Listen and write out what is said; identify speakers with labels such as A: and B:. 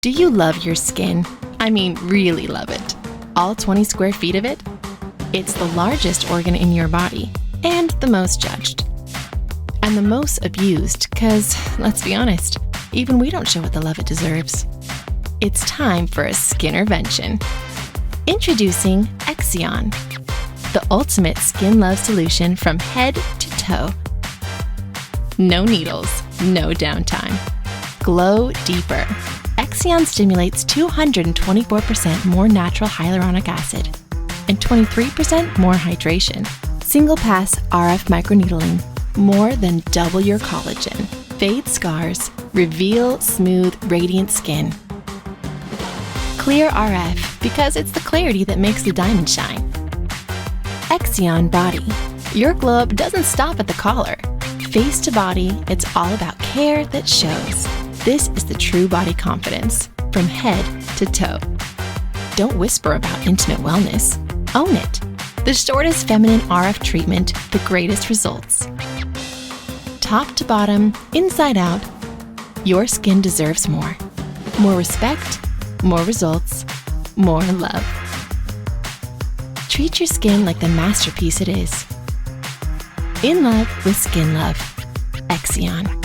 A: Do you love your skin? I mean, really love it. All 20 square feet of it? It's the largest organ in your body and the most judged. And the most abused, because, let's be honest, even we don't show it the love it deserves. It's time for a skin intervention. Introducing Exion, the ultimate skin love solution from head to toe. No needles, no downtime. Glow deeper. Exion stimulates 224% more natural hyaluronic acid and 23% more hydration. Single pass RF microneedling, more than double your collagen. Fade scars, reveal smooth, radiant skin. Clear RF, because it's the clarity that makes the diamond shine. Exion Body. Your glow up doesn't stop at the collar. Face to body, it's all about care that shows. This is the true body confidence, from head to toe. Don't whisper about intimate wellness. Own it. The shortest feminine RF treatment, the greatest results. Top to bottom, inside out, your skin deserves more. More respect, more results, more love. Treat your skin like the masterpiece it is. In love with skin love. Exion.